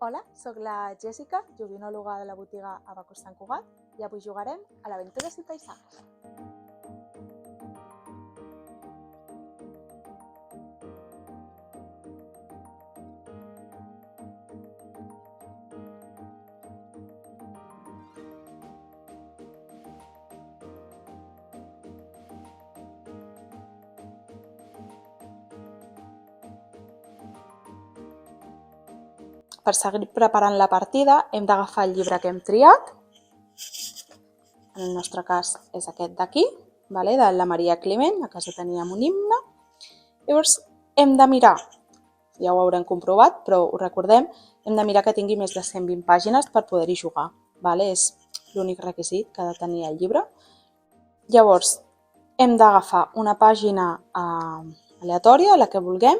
Hola, sóc la Jèssica, joguinòloga de la botiga Abacus Sant Cugat i avui jugarem a l'Aventures i Paisajes. Per seguir preparant la partida hem d'agafar el llibre que hem triat. En el nostre cas és aquest d'aquí, de la Maria Climent, a casa teníem un himne. Llavors hem de mirar, ja ho haurem comprovat, però ho recordem, hem de mirar que tingui més de 120 pàgines per poder-hi jugar. És l'únic requisit que ha de tenir el llibre. Llavors hem d'agafar una pàgina aleatòria, la que vulguem,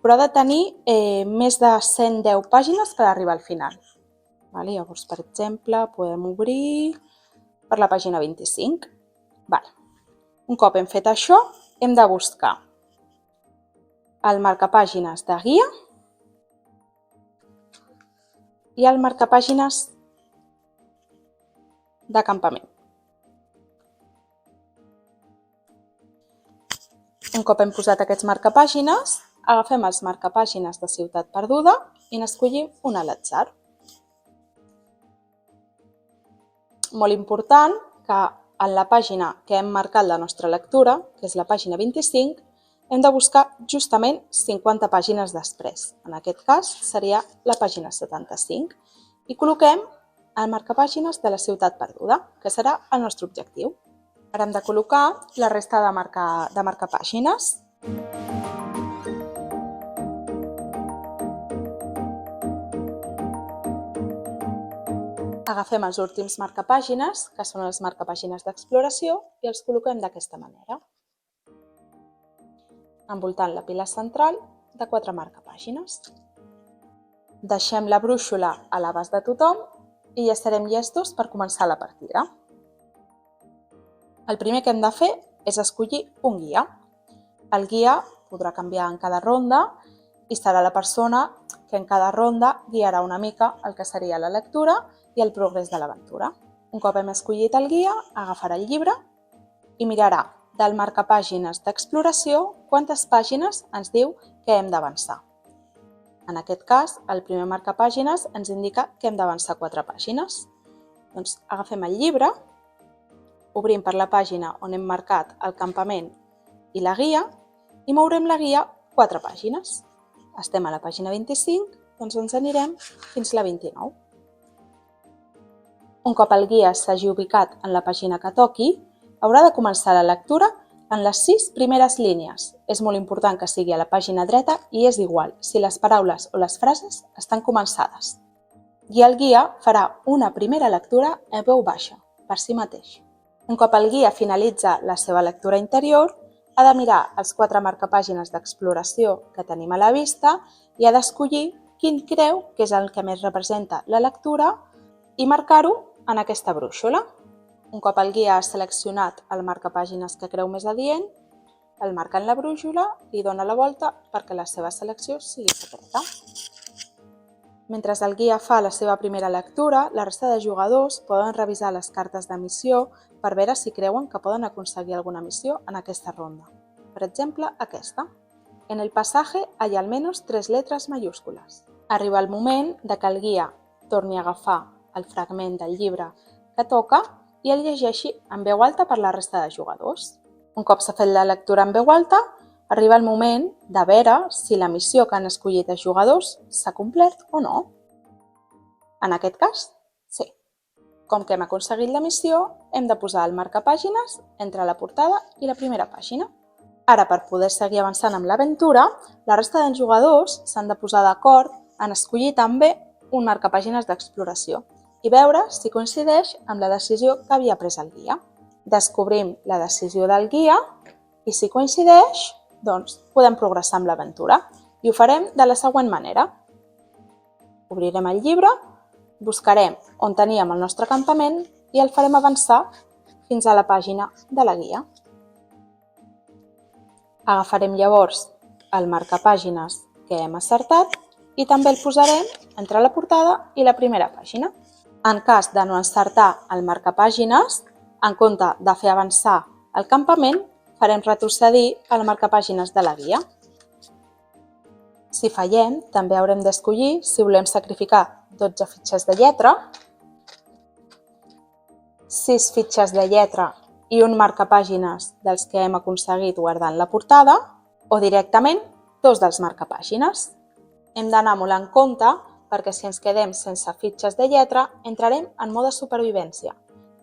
però ha de tenir més de 110 pàgines per arribar al final. Llavors, per exemple, podem obrir per la pàgina 25. Un cop hem fet això, hem de buscar el marcapàgines de guia i el marcapàgines de campament. Un cop hem posat aquests marcapàgines, agafem els marcapàgines de Ciutat Perduda i n'escollim un a l'atzar. Molt important que en la pàgina que hem marcat la nostra lectura, que és la pàgina 25, hem de buscar justament 50 pàgines després. En aquest cas seria la pàgina 75. I col·loquem el marcapàgines de la Ciutat Perduda, que serà el nostre objectiu. Ara hem de col·locar la resta de marcapàgines. Agafem els últims marcapàgines, que són els marcapàgines d'exploració, i els col·loquem d'aquesta manera, envoltant la pila central de 4 marcapàgines. Deixem la brúixola a l'abast de tothom i ja estarem llestos per començar la partida. El primer que hem de fer és escollir un guia. El guia podrà canviar en cada ronda i serà la persona que en cada ronda guiarà una mica el que seria la lectura i el progrés de l'aventura. Un cop hem escollit el guia, agafarà el llibre i mirarà del marcapàgines d'exploració quantes pàgines ens diu que hem d'avançar. En aquest cas, el primer marcapàgines ens indica que hem d'avançar 4 pàgines. Doncs agafem el llibre, obrim per la pàgina on hem marcat el campament i la guia i mourem la guia 4 pàgines. Estem a la pàgina 25, doncs ens anirem fins a la 29. Un cop el guia s'hagi ubicat en la pàgina que toqui, haurà de començar la lectura en les 6 primeres línies. És molt important que sigui a la pàgina dreta i és igual si les paraules o les frases estan començades. I el guia farà una primera lectura a veu baixa, per si mateix. Un cop el guia finalitza la seva lectura interior, ha de mirar els 4 marcapàgines d'exploració que tenim a la vista i ha d'escollir quin creu que és el que més representa la lectura i marcar-ho en aquesta brúixola. Un cop el guia ha seleccionat el marcapàgines que creu més adient, el marca en la brúixola i dona la volta perquè la seva selecció sigui secreta. Mentre el guia fa la seva primera lectura, la resta de jugadors poden revisar les cartes de missió per veure si creuen que poden aconseguir alguna missió en aquesta ronda. Per exemple, aquesta. En el pasaje hay al menos 3 letras mayúsculas. Arriba el moment de que el guia torni a agafar el fragment del llibre que toca i el llegeixi en veu alta per la resta de jugadors. Un cop s'ha fet la lectura en veu alta, arriba el moment de veure si la missió que han escollit els jugadors s'ha complert o no. En aquest cas, sí. Com que hem aconseguit la missió, hem de posar el marcapàgines entre la portada i la primera pàgina. Ara, per poder seguir avançant amb l'aventura, la resta dels jugadors s'han de posar d'acord en escollir també un marcapàgines d'exploració i veure si coincideix amb la decisió que havia pres el guia. Descobrim la decisió del guia i si coincideix, doncs podem progressar amb l'aventura i ho farem de la següent manera. Obrirem el llibre, buscarem on teníem el nostre campament i el farem avançar fins a la pàgina de la guia. Agafarem llavors el marcapàgines que hem acertat i també el posarem entre la portada i la primera pàgina. En cas de no encertar el marcapàgines, en compte de fer avançar el campament, farem retrocedir el marcapàgines de la guia. Si fallem, també haurem d'escollir si volem sacrificar 12 fitxes de lletra, 6 fitxes de lletra i un marcapàgines dels que hem aconseguit guardant la portada, o directament 2 dels marcapàgines. Hem d'anar molt en compte perquè si ens quedem sense fitxes de lletra entrarem en mode supervivència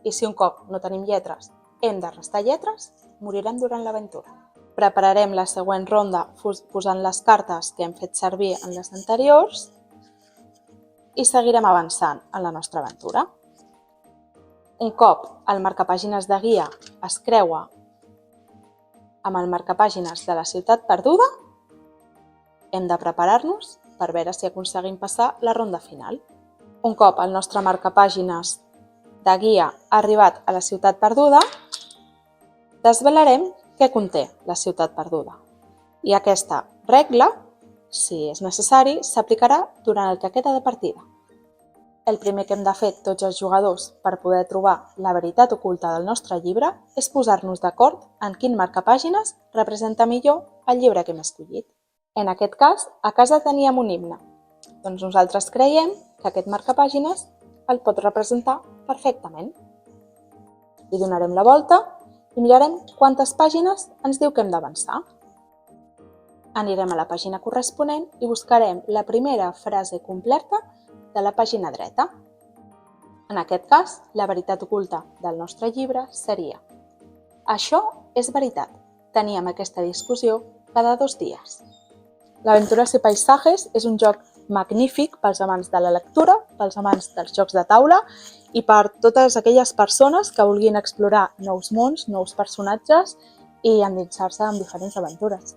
i si un cop no tenim lletres hem de restar lletres, morirem durant l'aventura. Prepararem la següent ronda posant les cartes que hem fet servir en les anteriors i seguirem avançant en la nostra aventura. Un cop el marcapàgines de guia es creua amb el marcapàgines de la ciutat perduda, hem de preparar-nos per veure si aconseguim passar la ronda final. Un cop el nostre marcapàgines de guia ha arribat a la ciutat perduda, desvelarem què conté la ciutat perduda. I aquesta regla, si és necessari, s'aplicarà durant el que queda de partida. El primer que hem de fer tots els jugadors per poder trobar la veritat oculta del nostre llibre és posar-nos d'acord en quin marcapàgines representa millor el llibre que hem escollit. En aquest cas, a casa teníem un himne. Doncs nosaltres creiem que aquest marcapàgines el pot representar perfectament. Li donarem la volta i mirarem quantes pàgines ens diu que hem d'avançar. Anirem a la pàgina corresponent i buscarem la primera frase completa de la pàgina dreta. En aquest cas, la veritat oculta del nostre llibre seria: això és veritat, teníem aquesta discussió cada 2 dies. L'Aventuras y Paisajes és un joc magnífic pels amants de la lectura, pels amants dels jocs de taula i per totes aquelles persones que vulguin explorar nous mons, nous personatges i endinsar-se en diferents aventures.